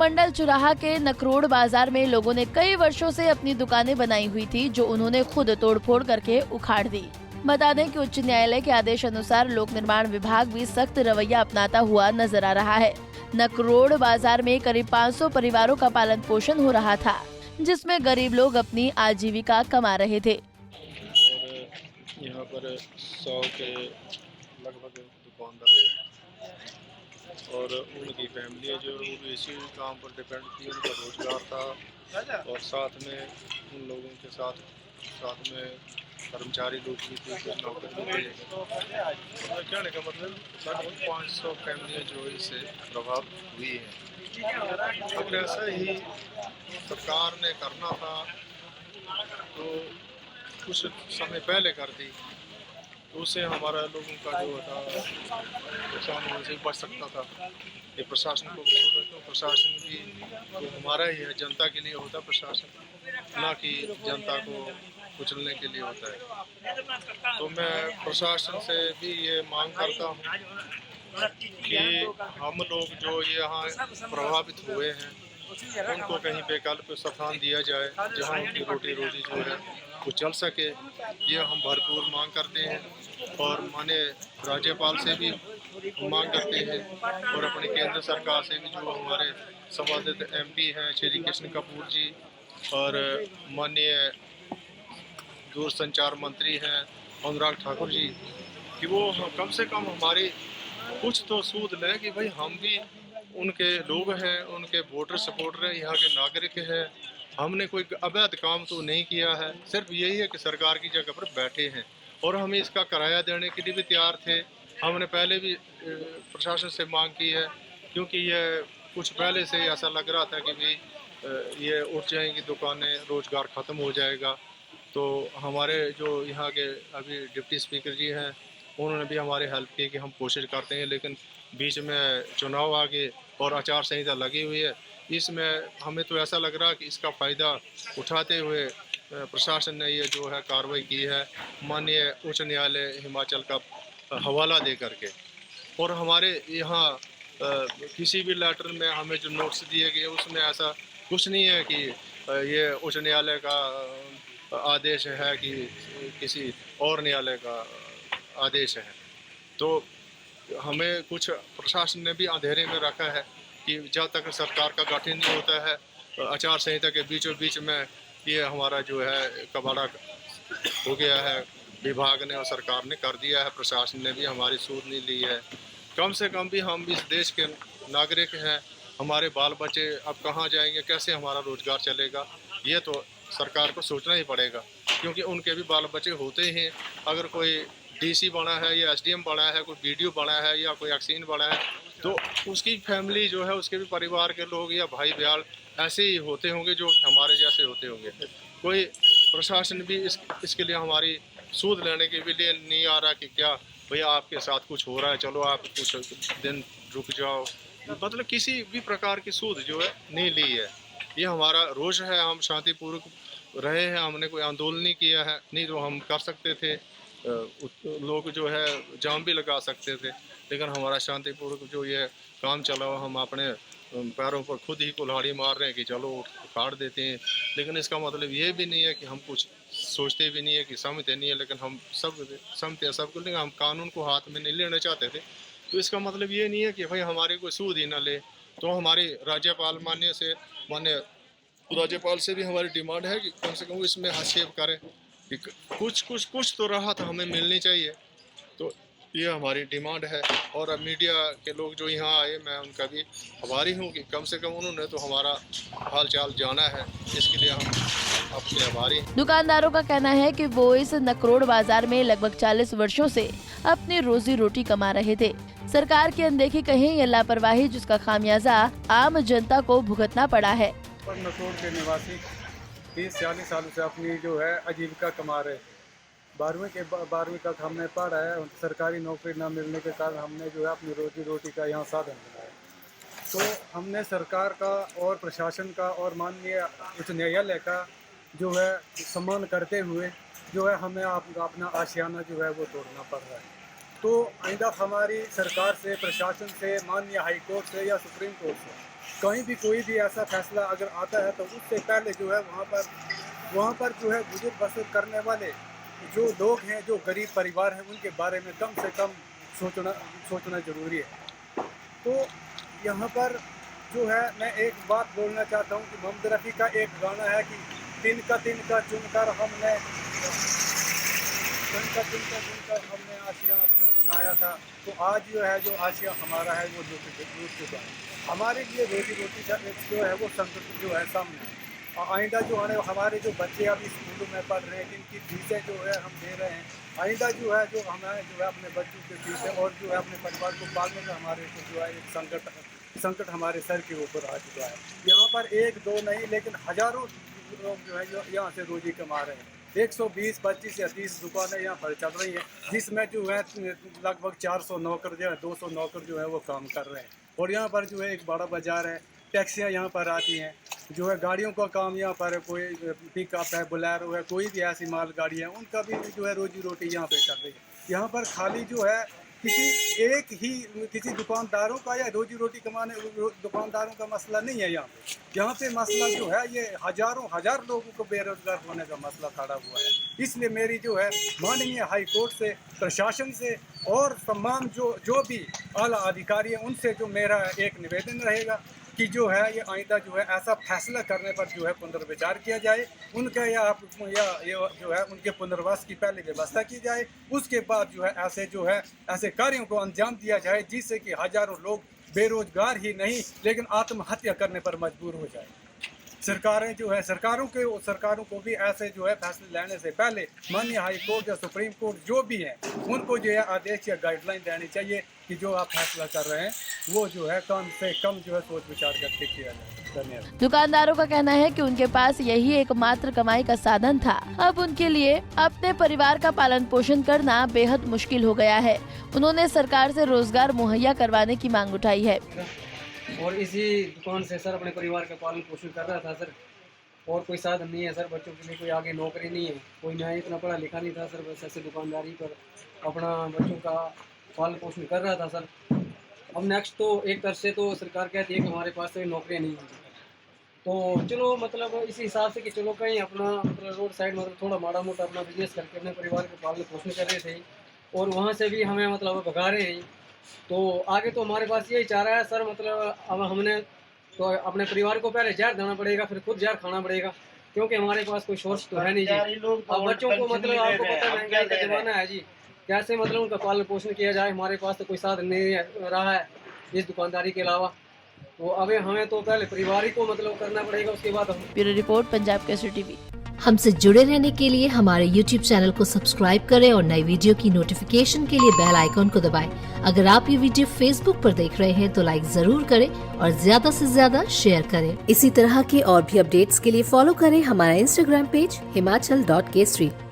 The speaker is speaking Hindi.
उपमंडल चुराहा के नकरोड़ बाजार में लोगों ने कई वर्षों से अपनी दुकानें बनाई हुई थी, जो उन्होंने खुद तोड़फोड़ करके उखाड़ दी। बता दें कि उच्च न्यायालय के आदेश अनुसार लोक निर्माण विभाग भी सख्त रवैया अपनाता हुआ नजर आ रहा है। नकरोड़ बाजार में करीब 500 परिवारों का पालन पोषण हो रहा था, जिसमें गरीब लोग अपनी आजीविका कमा रहे थे। और यहाँ पर 100 के लगभग दुकानदार हैं और उनकी फैमिली जो वो इसी काम पर डिपेंड थी, उनका रोजगार था। और साथ में उन लोगों के साथ में कर्मचारी लोग भी थे, कुछ नौकरी थे। कहने का मतलब लगभग 500 फैमिलियाँ जो इससे प्रभावित हुई हैं। अगर ऐसा ही सरकार ने करना था तो कुछ समय पहले कर दी, तो उससे हमारा लोगों का जो था नुकसान होने से बच सकता था। ये प्रशासन को भी होता, तो प्रशासन भी तो हमारा ही है, जनता के लिए होता प्रशासन, ना कि जनता को कुचलने के लिए होता है। तो मैं प्रशासन से भी ये मांग करता हूँ कि हम लोग जो यहाँ प्रभावित हुए हैं उनको कहीं वैकल्पिक स्थान दिया जाए, जहाँ उनकी रोटी रोजी जो है वो चल सके। ये हम भरपूर मांग करते हैं और माननीय राज्यपाल से भी मांग करते हैं और अपनी केंद्र सरकार से भी, जो हमारे संबंधित MP हैं श्री कृष्ण कपूर जी और माननीय दूरसंचार मंत्री हैं अनुराग ठाकुर जी, कि वो कम से कम हमारी कुछ तो सूद लें कि भाई हम भी उनके लोग हैं, उनके वोटर सपोर्टर हैं, यहाँ के नागरिक हैं। हमने कोई अवैध काम तो नहीं किया है, सिर्फ यही है कि सरकार की जगह पर बैठे हैं और हम इसका किराया देने के लिए भी तैयार थे। हमने पहले भी प्रशासन से मांग की है, क्योंकि ये कुछ पहले से ऐसा लग रहा था कि भाई ये उठ जाएंगी दुकानें, रोजगार ख़त्म हो जाएगा। तो हमारे जो यहाँ के अभी डिप्टी स्पीकर जी हैं, उन्होंने भी हमारी हेल्प की कि हम कोशिश करते हैं, लेकिन बीच में चुनाव आ गए और आचार संहिता लगी हुई है। इसमें हमें तो ऐसा लग रहा है कि इसका फ़ायदा उठाते हुए प्रशासन ने ये जो है कार्रवाई की है, माननीय उच्च न्यायालय हिमाचल का हवाला दे करके। और हमारे यहाँ किसी भी लेटर में हमें जो नोट्स दिए गए उसमें ऐसा कुछ नहीं है कि ये उच्च न्यायालय का आदेश है कि किसी और न्यायालय का आदेश है। तो हमें कुछ प्रशासन ने भी अंधेरे में रखा है कि जब तक सरकार का गठन नहीं होता है, आचार संहिता के बीचों बीच में ये हमारा जो है कबाड़ा हो गया है, विभाग ने और सरकार ने कर दिया है, प्रशासन ने भी हमारी सूद नहीं ली है। कम से कम भी हम इस देश के नागरिक हैं, हमारे बाल बच्चे अब कहाँ जाएंगे, कैसे हमारा रोजगार चलेगा, ये तो सरकार को सोचना ही पड़ेगा, क्योंकि उनके भी बाल बच्चे होते हैं। अगर कोई DC बना है या SDM बना है, कोई BDO बना है या कोई एक्सीन बना है, तो उसकी फैमिली जो है, उसके भी परिवार के लोग या भाई बहन ऐसे ही होते होंगे जो हमारे जैसे होते होंगे। कोई प्रशासन भी इसके लिए हमारी सूद लेने के भी लिए नहीं आ रहा कि क्या भैया आपके साथ कुछ हो रहा है, चलो आप कुछ दिन रुक जाओ। मतलब किसी भी प्रकार की सूद जो है नहीं ली है। ये हमारा रोष है, हम शांतिपूर्वक रहे हैं, हमने कोई आंदोलन नहीं किया है, नहीं तो हम कर सकते थे, लोग जो है जाम भी लगा सकते थे, लेकिन हमारा शांतिपूर्वक जो ये काम चला हुआ, हम अपने पैरों पर खुद ही कुल्हाड़ी मार रहे हैं कि चलो उखाड़ देते हैं। लेकिन इसका मतलब ये भी नहीं है कि हम कुछ सोचते भी नहीं है, कि समझते नहीं है, लेकिन हम सब समझते हैं सबको, लेकिन हम कानून को हाथ में नहीं लेना चाहते थे। तो इसका मतलब ये नहीं है कि भाई हमारी कोई सूद ही ना ले। तो हमारी राज्यपाल माननीय राज्यपाल से भी हमारी डिमांड है कि कम से कम इसमें हस्तक्षेप करें, कि कुछ तो राहत हमें मिलनी चाहिए। तो ये हमारी डिमांड है। और अब मीडिया के लोग जो यहाँ आए, मैं उनका भी आभारी हूँ कि कम से कम उन्होंने तो हमारा हाल चाल जाना है, इसके लिए हम आपके आभारी हैं। दुकानदारों का कहना है कि वो इस नकरोड़ बाजार में लगभग 40 वर्षों से अपनी रोजी रोटी कमा रहे थे। सरकार की अनदेखी कहें या लापरवाही, जिसका खामियाजा आम जनता को भुगतना पड़ा है। नकरोड़ के निवासी 30-40 सालों से अपनी जो है आजीविका कमा रहे। 12वीं तक हमने पढ़ा है, सरकारी नौकरी न मिलने के कारण हमने जो है अपनी रोजी रोटी का यहाँ साधन बनाया। तो हमने सरकार का और प्रशासन का और माननीय उच्च न्यायालय का जो है सम्मान करते हुए जो है हमें अपना आशियाना जो है वो तोड़ना पड़ रहा है। तो आइंदा हमारी सरकार से, प्रशासन से, माननीय हाई कोर्ट से या सुप्रीम कोर्ट से कहीं भी कोई भी ऐसा फैसला अगर आता है तो उससे पहले जो है वहाँ पर जो है गुजर बसर करने वाले जो लोग हैं, जो गरीब परिवार हैं, उनके बारे में कम से कम सोचना ज़रूरी है। तो यहाँ पर जो है मैं एक बात बोलना चाहता हूँ कि मोहम्मद रफ़ी का एक गाना है कि तिनका चुनकर हमने आशिया अपना बनाया था, तो आज जो आशिया हमारा है वो टूट चुका है। हमारे लिए रोजी रोटी का एक जो है वो संकट जो है सामने है। और आइंदा जो है हमारे जो बच्चे अभी स्कूलों में पढ़ रहे हैं, जिनकी फीसें जो है हम दे रहे हैं, आइंदा जो है हमें जो है अपने बच्चों की फीसें और जो है अपने परिवार को पालने में हमारे को जो है एक संकट हमारे सर के ऊपर आ चुका है। यहाँ पर एक दो नहीं लेकिन हज़ारों लोग जो है यहाँ से रोजी कमा रहे हैं। 120, 25 या 30 दुकानें यहाँ पर चल रही हैं, जिसमें जो है लगभग 400 नौकर जो है 200 नौकर जो है वो काम कर रहे हैं। और यहाँ पर जो है एक बड़ा बाज़ार है, टैक्सियाँ यहाँ पर आती हैं, जो है गाड़ियों का काम यहाँ पर कोई पिकअप है, बोलेरो है, कोई भी ऐसी माल गाड़ी है, उनका भी जो है रोजी रोटी यहाँ पे चल रही है। यहाँ पर खाली जो है किसी दुकानदारों का या रोजी रोटी कमाने दुकानदारों का मसला नहीं है। यहाँ पे मसला जो है ये हजार लोगों को बेरोजगार होने का मसला खड़ा हुआ है। इसलिए मेरी जो है माननीय हाई कोर्ट से, प्रशासन से और तमाम जो भी आला अधिकारी हैं उनसे जो मेरा एक निवेदन रहेगा कि जो है ये आइंदा जो है ऐसा फैसला करने पर जो है पुनर्विचार किया जाए, उनका या जो है उनके पुनर्वास की पहले व्यवस्था की जाए। उसके बाद जो है ऐसे कार्यों को अंजाम दिया जाए जिससे कि हजारों लोग बेरोजगार ही नहीं लेकिन आत्महत्या करने पर मजबूर हो जाए। सरकारों को भी ऐसे जो है फैसले लेने से पहले माननीय हाई कोर्ट या सुप्रीम कोर्ट जो भी है उनको जो है आदेश या गाइडलाइन देनी चाहिए कि जो आप फैसला कर रहे हैं वो जो है कम से कम जो है सोच विचार करके किया जाए। धन्यवाद। दुकानदारों का कहना है कि उनके पास यही एकमात्र कमाई का साधन था। अब उनके लिए अपने परिवार का पालन पोषण करना बेहद मुश्किल हो गया है। उन्होंने सरकार से रोजगार मुहैया करवाने की मांग उठाई है। और इसी दुकान से सर अपने परिवार का पालन पोषण कर रहा था सर, और कोई साधन नहीं है सर, बच्चों के लिए कोई आगे नौकरी नहीं है, कोई मैं इतना पढ़ा लिखा नहीं था सर, बस ऐसे दुकानदारी पर अपना बच्चों का पालन पोषण कर रहा था सर। अब नेक्स्ट तो एक तरफ से तो सरकार कहती है कि हमारे पास तो नौकरियाँ नहीं हैं, तो चलो मतलब इसी हिसाब से कि चलो कहीं अपना मतलब रोड साइड मतलब थोड़ा माड़ा मोटा अपना बिजनेस करके अपने परिवार के पालन पोषण कर रहे थे, और वहाँ से भी हमें मतलब भगा रहे हैं। तो आगे तो हमारे पास यही चाह रहा है सर, मतलब अब हमने तो अपने परिवार को पहले जहर देना पड़ेगा, फिर खुद जहर खाना पड़ेगा, क्योंकि हमारे पास कोई सोर्स तो है नहीं जी। अब बच्चों को मतलब आपको पता है महंगाई का ज़माना है जी, कैसे मतलब उनका पालन पोषण किया जाए, हमारे पास तो कोई साधन नहीं रहा है इस दुकानदारी के अलावा। तो अब हमें तो पहले परिवार को मतलब करना पड़ेगा, उसके बाद हम। Bureau report, Punjab Kesari TV. हमसे जुड़े रहने के लिए हमारे YouTube चैनल को सब्सक्राइब करें और नई वीडियो की नोटिफिकेशन के लिए बेल आइकॉन को दबाएं। अगर आप ये वीडियो Facebook पर देख रहे हैं तो लाइक जरूर करें और ज्यादा से ज्यादा शेयर करें। इसी तरह के और भी अपडेट्स के लिए फॉलो करें हमारा Instagram पेज himachal.kesri।